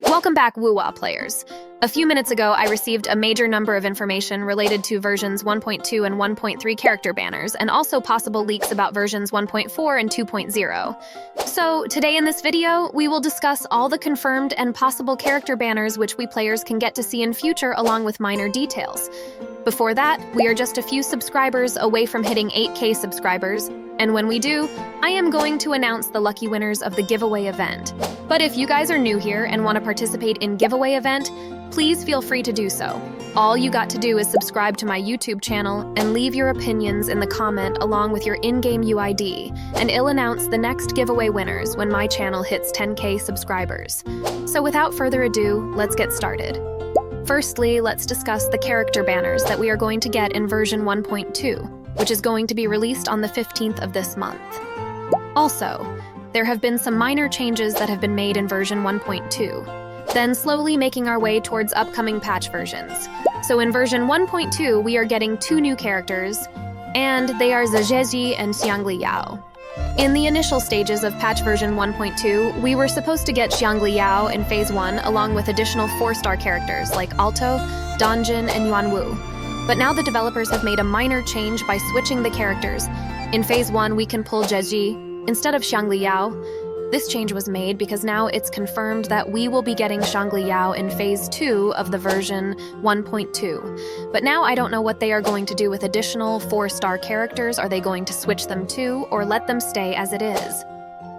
Welcome back, wuwa players. A few minutes ago, I received a major number of information related to versions 1.2 and 1.3 character banners, and also possible leaks about versions 1.4 and 2.0. So, today in this video, we will discuss all the confirmed and possible character banners which we players can get to see in future, along with minor details. Before that, we are just a few subscribers away from hitting 8K subscribers, and when we do, I am going to announce the lucky winners of the giveaway event. But if you guys are new here and want to participate in giveaway event, please feel free to do so. All you got to do is subscribe to my YouTube channel and leave your opinions in the comment along with your in-game UID, and I'll announce the next giveaway winners when my channel hits 10K subscribers. So without further ado, let's get started. Firstly, let's discuss the character banners that we are going to get in version 1.2, which is going to be released on the 15th of this month. Also, there have been some minor changes that have been made in version 1.2, then slowly making our way towards upcoming patch versions. So in version 1.2, we are getting 2 new characters, and they are Zhezhi and Xiangli Yao. In the initial stages of patch version 1.2, we were supposed to get Xiangli Yao in Phase 1 along with additional 4-star characters like Alto, Donjin, and Yuanwu. But now the developers have made a minor change by switching the characters. In Phase 1, we can pull Zhezhi instead of Xiangli Yao. This change was made because now it's confirmed that we will be getting Xiangli Yao in Phase 2 of the version 1.2. But now I don't know what they are going to do with additional 4-star characters. Are they going to switch them too, or let them stay as it is?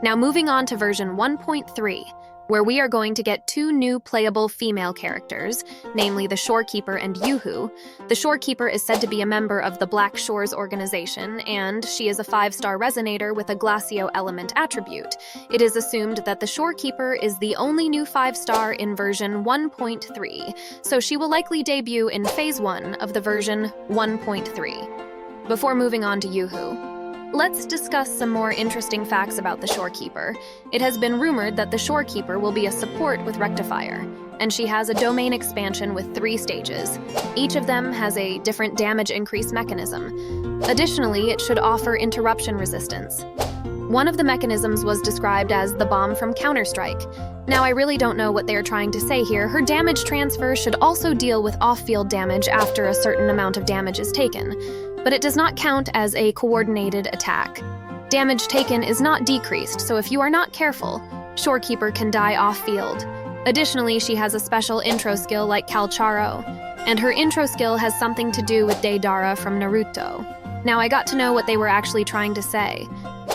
Now moving on to version 1.3, where we are going to get 2 new playable female characters, namely the Shorekeeper and Youhu. The Shorekeeper is said to be a member of the Black Shores organization, and she is a 5-star resonator with a glacio element attribute. It is assumed that the Shorekeeper is the only new 5-star in version 1.3, so she will likely debut in Phase 1 of the version 1.3. Before moving on to Youhu, let's discuss some more interesting facts about the Shorekeeper. It has been rumored that the Shorekeeper will be a support with Rectifier, and she has a domain expansion with 3 stages. Each of them has a different damage increase mechanism. Additionally, it should offer interruption resistance. One of the mechanisms was described as the bomb from Counter-Strike. Now, I really don't know what they are trying to say here. Her damage transfer should also deal with off-field damage after a certain amount of damage is taken, but it does not count as a coordinated attack. Damage taken is not decreased, so if you are not careful, Shorekeeper can die off-field. Additionally, she has a special intro skill like Calcharo, and her intro skill has something to do with Deidara from Naruto. Now, I got to know what they were actually trying to say.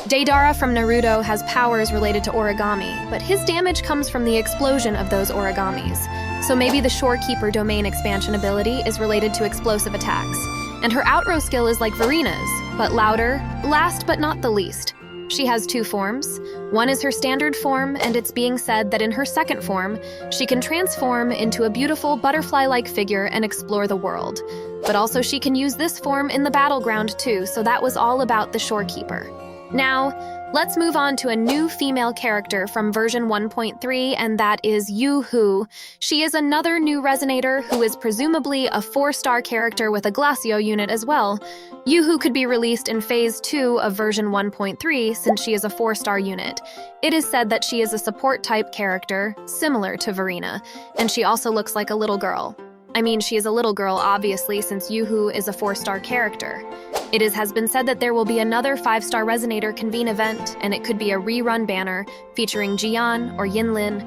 Deidara from Naruto has powers related to origami, but his damage comes from the explosion of those origamis. So maybe the Shorekeeper domain expansion ability is related to explosive attacks. And her outrow skill is like Verina's, but louder, last but not the least. She has 2 forms. One is her standard form, and it's being said that in her second form, she can transform into a beautiful butterfly-like figure and explore the world. But also she can use this form in the battleground too, so that was all about the Shorekeeper. Now, let's move on to a new female character from version 1.3, and that is Youhu. She is another new resonator who is presumably a 4-star character with a glacio unit as well. Youhu could be released in Phase 2 of version 1.3 since she is a 4-star unit. It is said that she is a support-type character, similar to Verina, and she also looks like a little girl. I mean, she is a little girl, obviously, since Youhu is a 4-star character. It has been said that there will be another 5-star resonator convene event, and it could be a rerun banner featuring Jian or Yinlin.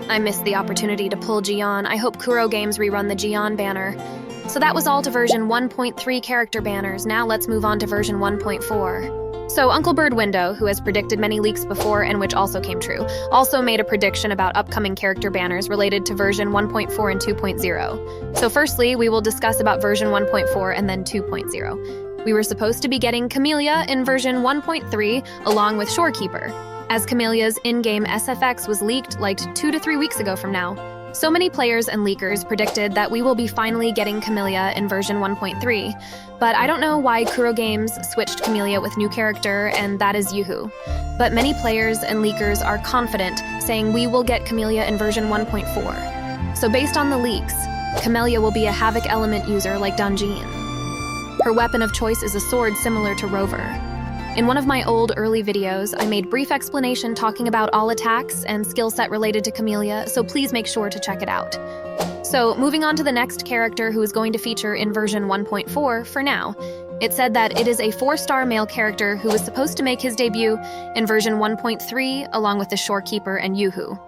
I missed the opportunity to pull Jian. I hope kurogames rerun the Jian banner. So that was all to version 1.3 character banners. Now let's move on to version 1.4. So Uncle Bird Window, who has predicted many leaks before and which also came true, also made a prediction about upcoming character banners related to version 1.4 and 2.0. So firstly, we will discuss about version 1.4 and then 2.0. We were supposed to be getting Camellia in version 1.3 along with Shorekeeper, as Camellia's in-game SFX was leaked like 2 to 3 weeks ago from now. So many players and leakers predicted that we will be finally getting Camellia in version 1.3, but I don't know why kurogames switched Camellia with new character, and that is Youhu. But many players and leakers are confident, saying we will get Camellia in version 1.4. So based on the leaks, Camellia will be a Havoc element user like Donjin. Her weapon of choice is a sword similar to Rover. In one of my old early videos, I made brief explanation talking about all attacks and skill set related to Camellia, so please make sure to check it out. So, moving on to the next character who is going to feature in version 1.4 for now. It said that it is a 4-star male character who was supposed to make his debut in version 1.3 along with the Shorekeeper and Youhu.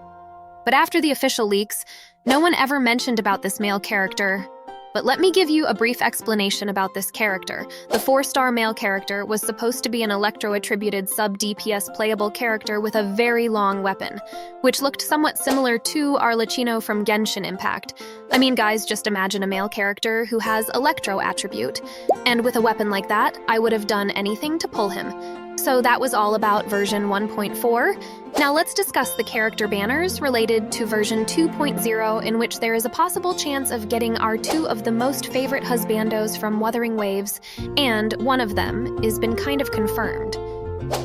But after the official leaks, no one ever mentioned about this male character. But let me give you a brief explanation about this character. The 4-star male character was supposed to be an electro-attributed sub-DPS playable character with a very long weapon, which looked somewhat similar to our Licino from Genshin Impact. I mean, guys, just imagine a male character who has electro attribute. And with a weapon like that, I would have done anything to pull him. So that was all about version 1.4. Now let's discuss the character banners related to version 2.0, in which there is a possible chance of getting our 2 of the most favorite husbandos from Wuthering Waves, and one of them has been kind of confirmed.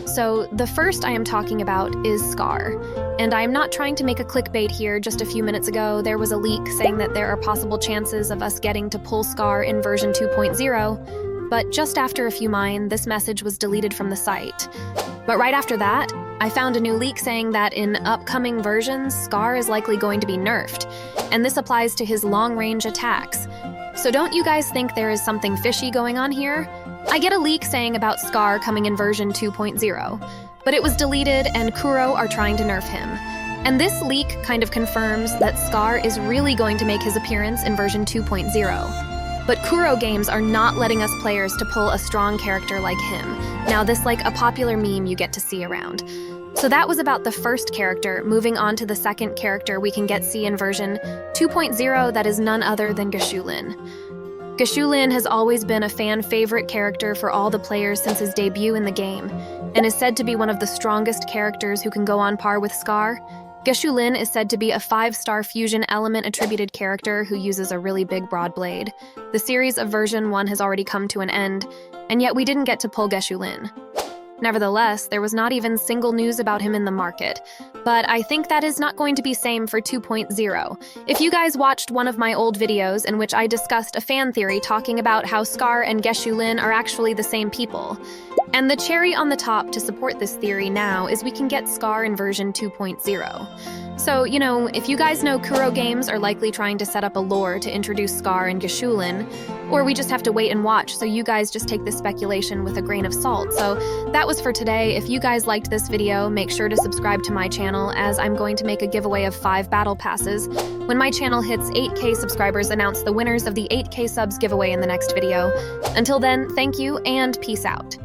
So the first I am talking about is Scar. And I am not trying to make a clickbait here. Just a few minutes ago, there was a leak saying that there are possible chances of us getting to pull Scar in version 2.0. But just after a few mine, this message was deleted from the site. But right after that, I found a new leak saying that in upcoming versions, Scar is likely going to be nerfed, and this applies to his long-range attacks. So don't you guys think there is something fishy going on here? I get a leak saying about Scar coming in version 2.0, but it was deleted and Kuro are trying to nerf him. And this leak kind of confirms that Scar is really going to make his appearance in version 2.0. But kurogames are not letting us players to pull a strong character like him. Now this like a popular meme you get to see around. So that was about the first character. Moving on to the second character we can see in version 2.0, that is none other than Geshu Lin. Geshu Lin has always been a fan favorite character for all the players since his debut in the game, and is said to be one of the strongest characters who can go on par with Scar. Geshu Lin is said to be a 5-star fusion element attributed character who uses a really big broad blade. The series of version 1 has already come to an end, and yet we didn't get to pull Geshu Lin. Nevertheless, there was not even single news about him in the market, but I think that is not going to be same for 2.0. If you guys watched one of my old videos in which I discussed a fan theory talking about how Scar and Geshu Lin are actually the same people. And the cherry on the top to support this theory now is we can get Scar in version 2.0. So, you know, if you guys know kurogames are likely trying to set up a lore to introduce Scar and Geshu Lin, or we just have to wait and watch, so you guys just take this speculation with a grain of salt. So that was for today. If you guys liked this video, make sure to subscribe to my channel, as I'm going to make a giveaway of 5 battle passes. When my channel hits 8K subscribers, announce the winners of the 8K subs giveaway in the next video. Until then, thank you and peace out.